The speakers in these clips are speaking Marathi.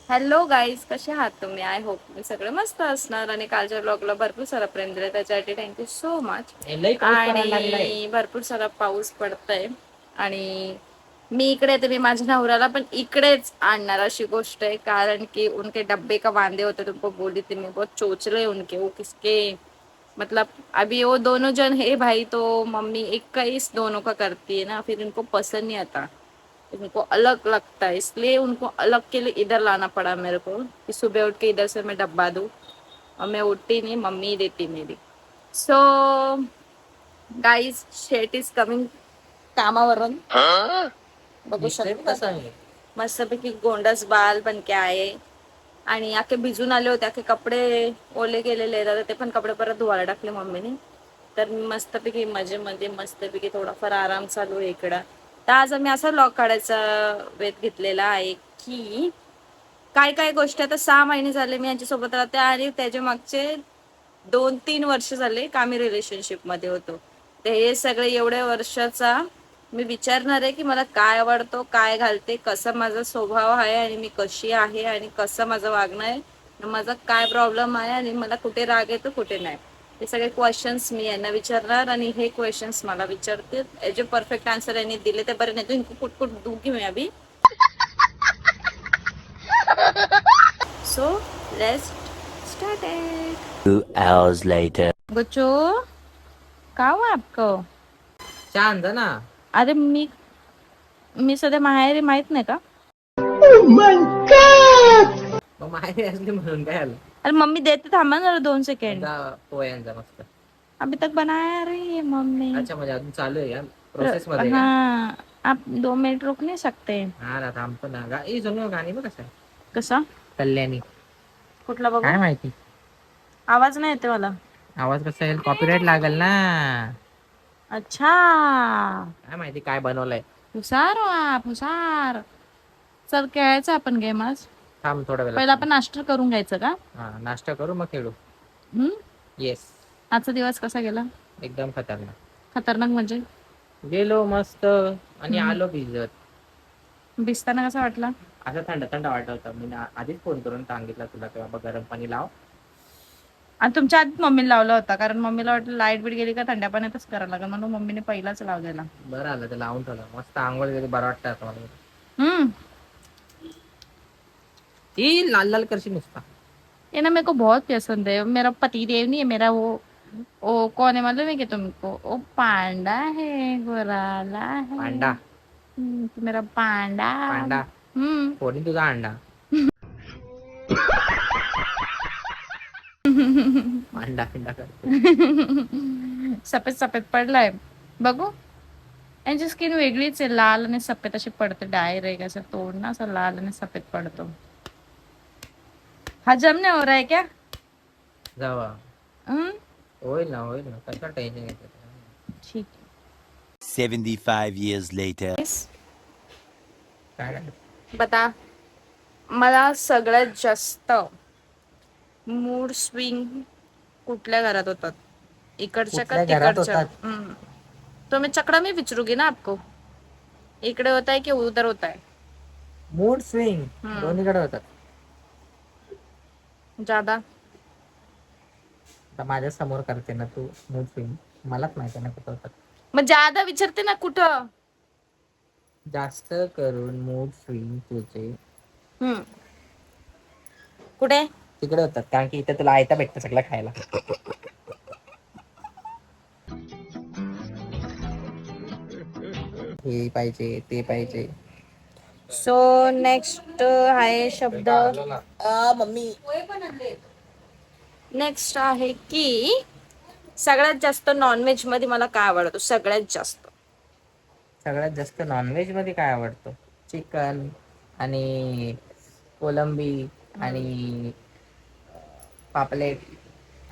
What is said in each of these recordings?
हॅलो गाईज, कसे आहात तुम्ही? आय होप तुम्ही सगळे मस्त असणार आणि कालच्या ब्लॉगला भरपूर सारा प्रेम दिला त्याच्यासाठी थँक्यू सो मच. आणि भरपूर सारा पाऊस पडतय आणि मी इकडे येते, मी माझ्या नवऱ्याला पण इकडेच आणणार अशी गोष्ट आहे, कारण की उनके डब्बे का बांधे होते तुमको बोली थी मैं, बहुत चोचले उनके, वो किसके मतलब अभी वो दोनों जन है भाई, तो मम्मी एक का इस दोनों का करती है ना, फिर इनको पसंद नहीं आता, उनको अलग लगता है, इसलिए उनको अलग के लिए इधर लाना पड़ा मेरे को कि सुबह उठ के इधर से मैं डब्बा दूँ. और मैं उठती नहीं, मम्मी देती मेरी. सो गाईज, शेट इज कमिंग कामावरून बघू शकता. मस्तपैकी गोंडस बाल बन के आये आणि अख्खे भिजून आले होते, अख्खे कपडे ओले गेलेले तर ते पण कपडे परत धुवायला टाकले मम्मीने. तर मस्तपैकी मजेमध्ये, मस्तपैकी थोडाफार आराम चालू आहे इकडं. तर आज आम्ही असा व्लॉग काढायचा वेध घेतलेला आहे की काय काय गोष्टी, आता 6 महिने झाले मी यांच्यासोबत राहते आणि त्याच्या मागचे 2-3 वर्ष झाले का आम्ही रिलेशनशिप मध्ये होतो. तर हे सगळे एवढ्या वर्षाचा मी विचारणार आहे की मला काय आवडतो, काय घालते, कसा माझा स्वभाव आहे आणि मी कशी आहे आणि कसं माझं वागणं आहे, माझा काय प्रॉब्लेम आहे आणि मला कुठे राग येतो कुठे नाही, हे सगळे क्वेश्चन्स मी यांना विचारणार आणि हे क्वेश्चन्स मला विचारतील. जे परफेक्ट आन्सर यांनी दिले ते बरे, नाही तो इनको कुट कुट दूंगी मैं अभी. So let's start it. 2 hours later. बच्चो, का हुआ आपको? छान ना. अरे मी सध्या माहेरी, माहित नाही का? मग माहेरी असली म्हणून काय आलं? अरे मम्मी देते, थांबा ना 2 सेकंड. पोयांचा मस्त. अभी तक बनाया रही है मम्मी. अच्छा, म्हणजे अजून चालू आहे या प्रोसेस मध्ये. हाँ, आप 2 मिनट रुक नहीं सकते? हा ना, थांबतो ना. गाणी बघ कसं कसा? कल्याणी. कुठला बघू? काय माहिती, आवाज नाही येते मला. आवाज कसा येईल? कॉपीराईट लागेल ना. अच्छा, काय माहिती काय बनवलंय. हुशार हो आप, हुशार. चल खेळायचं आपण गेम आज. थांब थोडा वेळ. पहिला आपण नाश्ता करून घ्यायचं का? हा, नाश्ता करू मग खेळू. येस. आजचा दिवस कसा गेला? एकदम खतरनाक. खतरनाक म्हणजे? गेलो मस्त आणि आलो भिजत. भिजताना कसा वाटला? असं थंड थंड वाटत होतं. मी आधीच फोन करून सांगितलं तुला की बाबा गरम पाणी लाव. आणि तुमच्या आधीच मम्मीला लावला होता, कारण मम्मीला वाटलं लाईट बीट गेली का थंड्या पाण्यातच करायला लागेल, म्हणून मम्मीने पहिलाच लावलेला. बरं आलं, ते लावून ठेवलं. मस्त आंघोळ गेली, बरं वाटतं आता मला. ती लाल लाल करशी नुसता. ये ना मेरे को बहुत पसंद है. मेरा पति देव नहीं है, मेरा वो कौन है मालूम है कि तुमको? वो पांडा है, गोराला है. पांडा. तो मेरा पांडा. पांडा. कोणी तुझा अंडा? अंडा अंडा सफेद सफेद पडलाय बघू. यांची स्किन वेगळीच आहे, लाल आणि सफेद अशी पडते डायरेक्ट. असं तोड ना, असं लाल आणि सफेद पडतो. हजम नहीं हो रहा है क्या? जावा. होईल ना, कसं टेन्शन घेते. ठीक. 75 years later. काय बता, मला सगळ्यात जास्त मूड स्विंग कुठल्या घरात होतात? इकडच्या का तिकडच्या? तो मैं चकड़ा में विचरूंगी ना आपको. इकडे होता है की उधर होता है? मूड स्विंग दोन्हीकडे होतात. ज्यादा आता माझ्या समोर करते ना तू मूड स्विंग, मलाच माहिती ना कुठं होतात. मग ज्यादा विचारते ना कुठं. जास्त करून मूड स्विंग तुझे कुठे? तिकडे होतात, कारण की इथे तुला आयता भेटतं सगळं खायला. हे पाहिजे, ते पाहिजे. सो नेक्स्ट आहे शब्द मम्मी. नेक्स्ट आहे की सगळ्यात जास्त नॉनव्हेज मध्ये मला काय आवडतं? सगळ्यात जास्त नॉनव्हेज मध्ये काय आवडतं? चिकन आणि कोलंबी आणि पापलेट.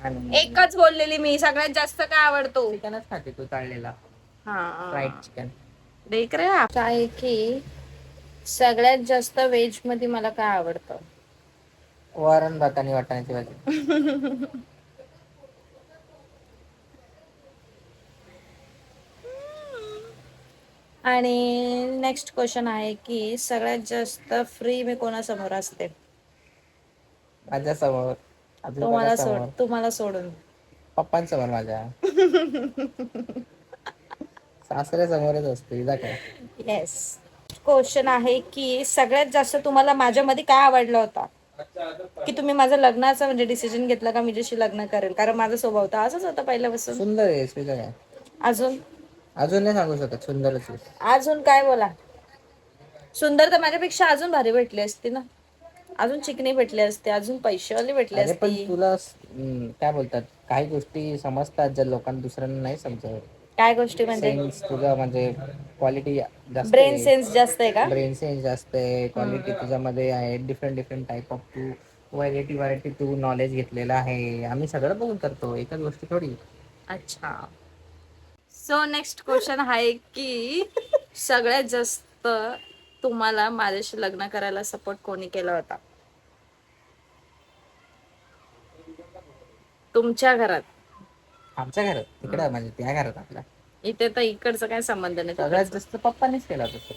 आणि एकच बोललेली मी, सगळ्यात जास्त काय आवडतो? चिकनच खाते तू, तळलेला हा, फ्राईड चिकन. देख रे आप. आहे की सगळ्यात जास्त व्हेज मध्ये मला काय आवडतं? वरण भात आणि वाटाण्याची भाजी. आणि नेक्स्ट क्वेश्चन आहे की सगळ्यात जास्त फ्री मी कोणासमोर असते? माझ्या समोर, अजून कोणासमोर? तुम्हाला सोडून. पप्पांसमोर माझ्या. सासऱ्यासमोरच असते जा काय. येस. क्वेश्चन आहे की सगळ्यात जास्त तुम्हाला माझ्यामध्ये काय आवडलं होता, की तुम्ही माझं लग्नाचं म्हणजे डिसिजन घेतलं का मी जशी लग्न करेल, कारण माझा स्वभाव तर असाच होता पहिल्यापासून. सुंदर आहे तुझं काय. अजून अजून नाही सांगू शकत, सुंदरच आहे. अजून काय बोला. सुंदर तर माझ्यापेक्षा अजून भारी भेटली असती ना, अजून चिकनी भेटली असते, अजून पैशावाली भेटली अरे पण असती. तुला काय बोलतात, काही गोष्टी समजतात ज्या लोकांना दुसऱ्यांना नाही समजत. काय गोष्टी म्हणजे? सेन्स तुझा म्हणजे क्वालिटी जास्त ब्रेन सेन्स जास्त आहे का? ब्रेन सेन्स जास्त आहे, क्वालिटी तुझ्यामध्ये आहे. डिफरंट डिफरंट टाईप ऑफ तू व्हरायटी तू नॉलेज घेतलेलं आहे. आम्ही सगळं बघून करतो, एकाच गोष्टी थोडी. अच्छा. सो नेक्स्ट क्वेश्चन आहे की सगळ्यात जास्त तुम्हाला माझ्याशी लग्न करायला सपोर्ट कोणी केला होता तुमच्या घरात? आमच्या घरात तिकडं म्हणजे त्या घरात आपल्या इथे तर इकडचा काय संबंध नाही. सगळ्यात जास्त पप्पानेच केला तसं.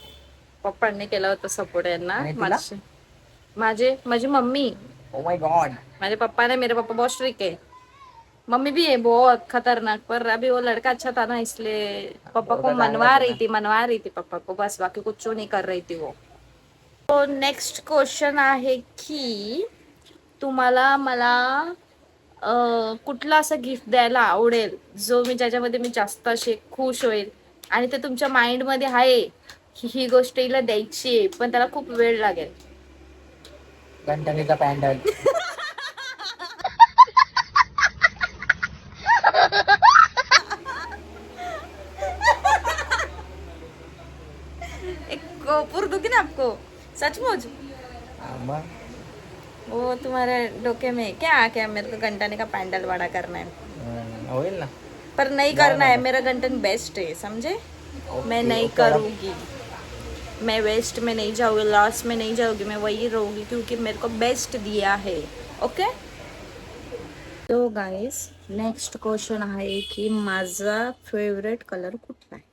पप्पांनी केला होता सपोर्ट यांना. आणि तुला? माझी मम्मी. Oh my God. मेरे पापा ने, मेरे पापा बहुत स्ट्रिक्ट है, मम्मी भी है बहुत खतरनाक, पर अभी वो लड़का अच्छा था ना इसलिए पापा को मनवा रही थी पापा को, बस बाकी कुछ नहीं कर रही थी वो. तो नेक्स्ट क्वेश्चन आहे की तुम्हाला मला कुठला असं गिफ्ट द्यायला आवडेल जो मी ज्याच्यामध्ये मी जास्त असे खुश होईल आणि ते तुमच्या माइंड मध्ये आहे की ही गोष्ट हिला द्यायची आहे पण त्याला खूप वेळ लागेल. गणपतीचा पॅन्डल. एक कपूर दूंगी ना आपको, सचमुच. वो तुम्हारे डोके में है क्या क्या मेरे को घंटाने का पैंडल बड़ा करना है? होईल ना. पर नहीं करना है, मेरा घंटन बेस्ट है समझे. मैं नहीं करूँगी, मैं वेस्ट में नहीं जाऊंगी, लॉस में नहीं जाऊंगी, मैं वही रहूंगी क्योंकि मेरे को बेस्ट दिया है. ओके. तो गाइस नेक्स्ट क्वेश्चन आहे की माझा फेवरेट कलर कुठला आहे?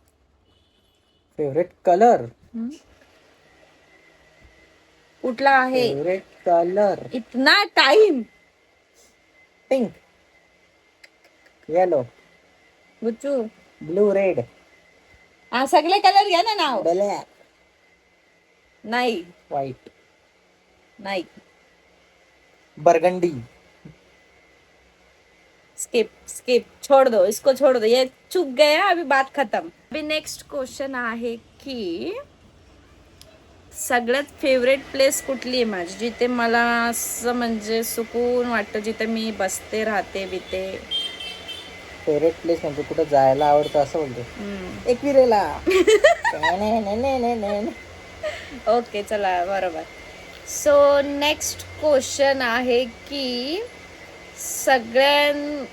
फेवरेट कलर कुठला आहे? फेवरेट कलर इतना टाइम. पिंक, येलो, बुच्चू ब्लू, रेड. हा सगळे कलर घ्या ना नाव. ब्लॅक, नाही व्हाइट, नाही. बरगंडी. स्किप छोड़ दो इसको, छोड़ दो, ये चुक गया, अभी बात खत्म. अभी नेक्स्ट क्वेश्चन आहे की सगळ्यात फेवरेट प्लेस कुठली आहे माझी, जिथे मला असं म्हणजे सुकून वाटतं, जिथे मी बसते राहते बिते. फेवरेट प्लेस म्हणजे कुठं जायला आवडतं असं बोलतो. एकविरेला. ओके चला बरोबर. सो नेक्स्ट क्वेश्चन आहे की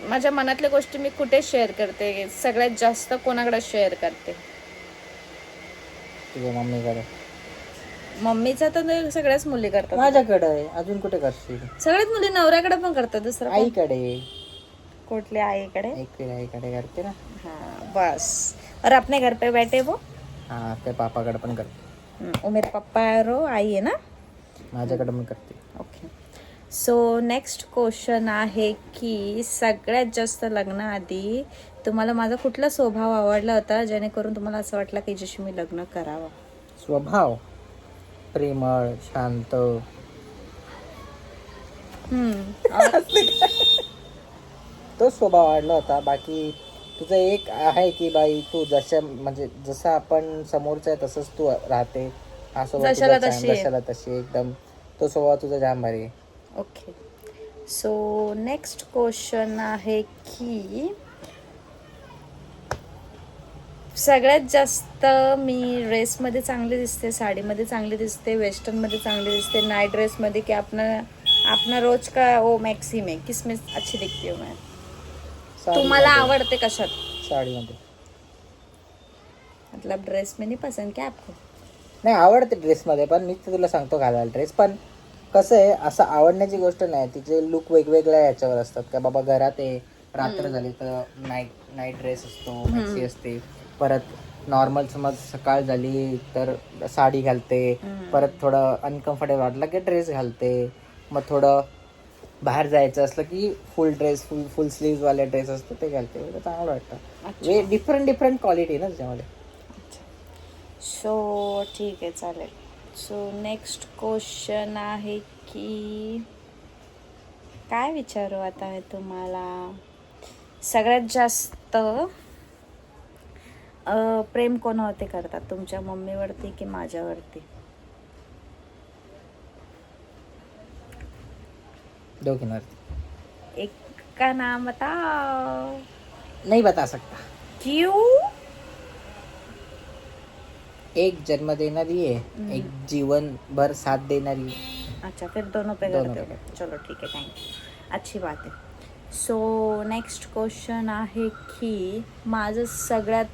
माझ्या मनातल्या गोष्टी मी कुठे शेअर करते, सगळ्यात जास्त कोणाकडे शेअर करते? तुझ्या मम्मीकडे. मम्मीचा तर सगळ्याच मुली करतात. माझ्याकडे. अजून कुठे करशील? सगळ्याच मुली नवऱ्याकडे पण करतात. दुसरं कोण? आईकडे. कुठल्या आईकडे? आईकडे करते ना. हाँ बस. और अपने घर पे बैठे वो हा ते पापाकडे पण करते. वो मेरे पापा और वो आई है ना. माझ्याकडे पण करते. ओके. सो नेक्स्ट क्वेश्चन आहे की सगळ्यात जास्त लग्नाआधी तुम्हाला माझा कुठला स्वभाव आवडला होता जेणेकरून तुम्हाला असं वाटलं की ज्याशी मी लग्न करावं? स्वभाव प्रेमळ, शांत. तो स्वभाव आवडला होता. बाकी तुझं एक आहे की बाई तू जसं आपण समोरचं आहे तसंच तू राहते. हा स्वभाव जशाला तशी एकदम तो स्वभाव तुझा जाम भारी आहे. ओके. सो नेक्स्ट क्वेश्चन आहे की सगळ्यात जास्त मी ड्रेसमध्ये चांगली दिसते, साडीमध्ये चांगली दिसते, वेस्टर्नमध्ये चांगली दिसते, नाइट ड्रेसमध्ये की अपना रोज का वो मैक्सी में किस में अच्छी दिखती हूँ मैं? तुम्हाला आवडते कशात? साडीमध्ये. मतलब ड्रेस में नहीं पसंद क्या आपको? नाही आवडते ड्रेसमध्ये, पण मीच तुला सांगतो घालायला ड्रेस. पण कसं आहे, असं आवडण्याची गोष्ट नाही. तिचे लुक वेगवेगळ्या याच्यावर असतात. का बाबा घरात आहे, रात्र झाली तर नाईट ड्रेस असतो, मॅक्सी असते. परत नॉर्मल समज सकाळ झाली तर साडी घालते. परत थोडं अनकम्फर्टेबल वाटलं की ड्रेस घालते. मग थोडं बाहेर जायचं असलं की फुल ड्रेस फुल स्लीव्ह वाले ड्रेस असतो ते घालते, एवढं चांगलं वाटतं. वे डिफरंट क्वालिटी ना त्याच्यामध्ये. सो ठीक आहे, चालेल. सो नेक्स्ट क्वेश्चन आहे की काय विचारू आता मी तुम्हाला. सगळ्यात जास्त प्रेम कोणावरती करतात, तुमच्या मम्मीवरती की माझ्यावरती? दोघींवरती. एक का नाम बताओ. नहीं बता सकता. क्यों? एक जन्म देणारी आहे, एक जीवन भर साथ देणारी. अच्छा, फिर दोनों पे दोनों करते पे हो. चलो ठीक है, थँक्यू, अच्छी बात आहे. सो नेक्स्ट क्वेश्चन आहे की माझं सगळ्यात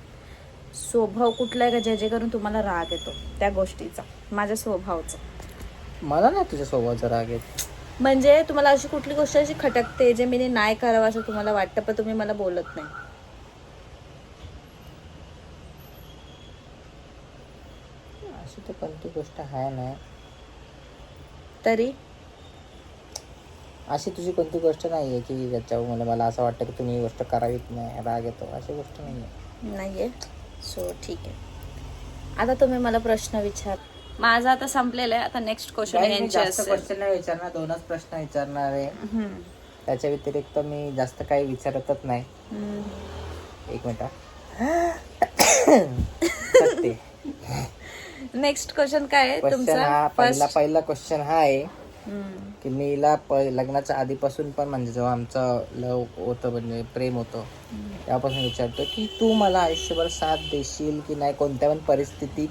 स्वभाव कुठला आहे का जेणेकरून तुम्हाला राग येतो त्या गोष्टीचा, माझ्या स्वभावाचा? मला नाही तुझ्या स्वभावाचा राग येत. म्हणजे तुम्हाला अशी कुठली गोष्ट अशी खटकते जे मी नाही करावं असं तुम्हाला वाटतं पण तुम्ही मला बोलत नाही? अशी तर कोणती गोष्ट आहे ना, तरी अशी तुझी कोणती गोष्ट नाही आहे की ज्याच्यावर मला असं वाटतं की तुम्ही ही गोष्ट करावीच नाही, राग येतो, अशी गोष्ट नाही आहे. नाहीये. सो ठीक आहे, आता तुम्ही मला प्रश्न विचार. माझा आता संपलेला आहे. आता नेक्स्ट क्वेश्चन यांचे जास्त असेल. क्वेश्चन नाही विचारणार, 2च प्रश्न विचारणार आहे. त्याच्या व्यतिरिक्त मी जास्त काही विचारतच नाही. एक मिनिट. नेक्स्ट क्वेश्चन काय आहे क्वेश्चन हा तुमचा? पहिला क्वेश्चन हा आहे की मी हिला लग्नाच्या आधीपासून पण म्हणजे जेव्हा आमचं लव होतं म्हणजे प्रेम होतं तेव्हापासून विचारतो की तू मला आयुष्यभर साथ देशील की नाही कोणत्या पण परिस्थितीत,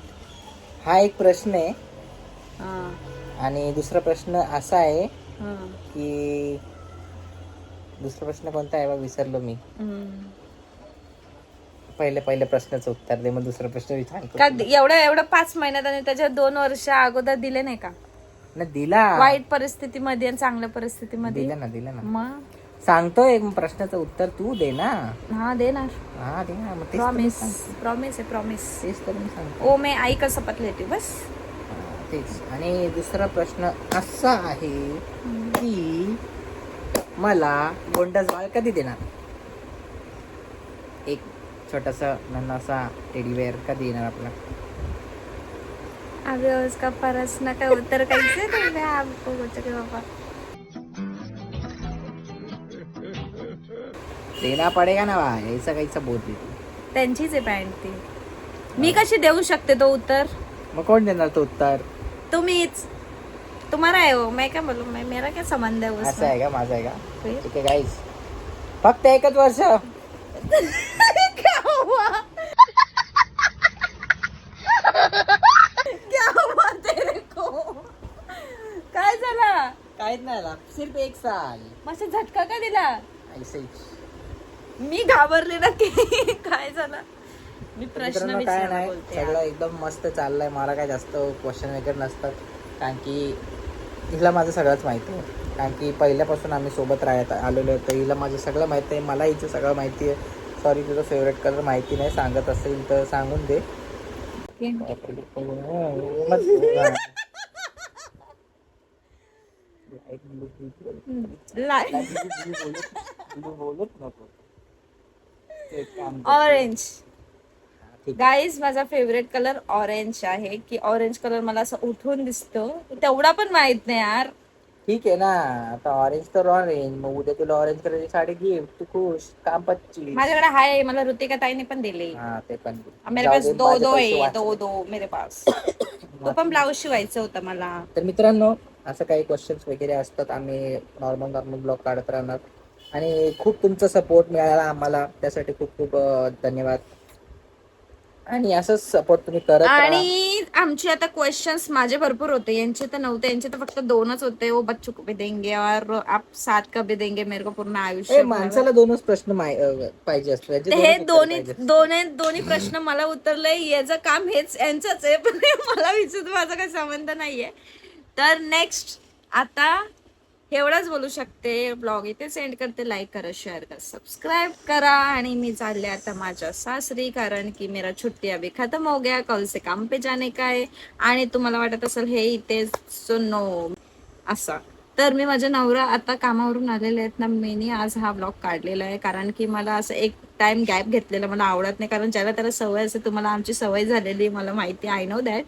हा एक प्रश्न आहे. आणि दुसरा प्रश्न असा आहे की दुसरा प्रश्न कोणता आहे बघ, विसरलो मी. पहिले प्रश्नाचं उत्तर दे, मग दुसरा प्रश्न विचारतो. का एवढं 5 महिन्यात आणि त्याच्या 2 वर्ष अगोदर दिले नाही का? ना दिला, वाईट परिस्थितीमध्ये आणि चांगल्या परिस्थितीमध्ये दिला ना. मग सांगतोय प्रश्नाचं उत्तर तू दे ना. हा देणार. हा दे ना, मग तेच तर मी प्रॉमिस सांगतो. प्रॉमिस आहे, प्रॉमिस. तेच तर मी सांगतो. ओ मैं आई का शपथ लेती हूँ, बस. तेच. आणि दुसरा प्रश्न असा आहे की मला गोंडस बाळ कधी देणार? एक छोटासा नन्हासा टेडीवेअर कधी येणार आपला? अभी उसका प्रश्न का उत्तर कैसे दूं मैं आपको, बच्चे के पापा? देना पडेगा ना बा, ऐसा कैसा बोलते तू? त्यांचीच आहे पॅन्ट ती, मी कशी देऊ शकते तो उत्तर? मग कोण देणार तो उत्तर? तुम्हीच. तुम्हाला आहे हो, मैं क्या बोलूं, मैं मेरा क्या संबंध है असं उसमें? आहे का? माझं आहे का? फिर? ठीक आहे गाईस, फक्त 1च वर्ष. क्या हुआ? क्या हुआ तेरे को? काय झाला? काहीच नाही आला, सिर्फ 1 साल. मस्त झटका का दिला? ऐसेच. मी घाबरले ना की काय झालं. मी प्रश्न मित्रांनो, काय विचारला नाही, बोलते. सगळं एकदम मस्त चाललंय. मला काय जास्त क्वेश्चन वगैरे नसतात, कारण की हिला माझं सगळंच माहिती आहे. कारण की पहिल्यापासून आम्ही सोबत राहत आलेलो होतो. हिला माझं सगळं माहिती आहे, मला हिचं सगळं माहिती आहे. सॉरी, तुझं फेवरेट कलर माहिती नाही, सांगत असेल तर सांगून दे. ऑरेंज. गाईज, माझा फेवरेट कलर ऑरेंज आहे. की ऑरेंज कलर मला असं उठून दिसतो, तेवढा पण माहित नाही यार. ठीक आहे ना, आता ऑरेंज तर ऑरेंज, मग उद्या तुला ऑरेंज कलरची साडी गिफ्ट, तू खुश, काम 25. माझ्याकडे हाय, मला ऋतिका ताईने पण दिले. हा, ते पण मेरे जाऊ पास दे, दो माझे दो पैसे आहे, वाचले. दो मेरे पास. तो पण ब्लाऊज शिवायचं होतं मला. तर मित्रांनो, असं काही क्वेश्चन्स वगैरे असतात, आम्ही नॉर्मल ब्लॉग काढत राहणार. आणि खूप तुमचा सपोर्ट मिळाला आम्हाला, त्यासाठी खूप खूप धन्यवाद. आणि असंच सपोर्ट तुम्ही करत राहा. आणि आमचे आता क्वेश्चन्स माझे भरपूर होते, यांचे तर नव्हते, यांचे तर फक्त 2च होते. वो बच्चों को भी देंगे और आप 7 का भी देंगे, मेरे को पूर्ण आयुष्य. माणसाला 2च प्रश्न पाहिजे असतो, याचे हे 2च उत्तर पाहिजे असतात. दोन्ही प्रश्न मला उत्तरलंय. याचं काम हेच यांचंच आहे, पण मला विचार माझा काही संबंध नाहीये. तर नेक्स्ट आता एवढंच बोलू शकते. ब्लॉग इथे सेंड करते. लाईक करा, शेअर करा, सबस्क्राईब करा. आणि मी चालले आता माझ्या सासरी, कारण की मेरा छुट्टी अभी खत्म हो गया, कल से काम पे जाने का है. आणि तुम्हाला वाटत असेल हे इथे सुनो असं, तर मी माझ्या नवरा आता कामावरून आलेले आहेत ना, मी आज हा ब्लॉग काढलेला आहे कारण की मला असं एक टाइम गॅप घेतलेला मला आवडत नाही, कारण ज्याला त्याला सवय असते, तुम्हाला आमची सवय झालेली मला माहिती, आय नो दॅट,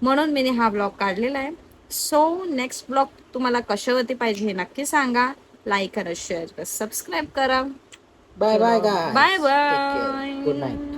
म्हणून मी हा ब्लॉग काढलेला आहे. सो नेक्स्ट ब्लॉग तुम्हाला कशावरती पाहिजे हे नक्की सांगा. लाईक करा, शेअर करा, सबस्क्राईब करा. Bye bye bye bye. Good night.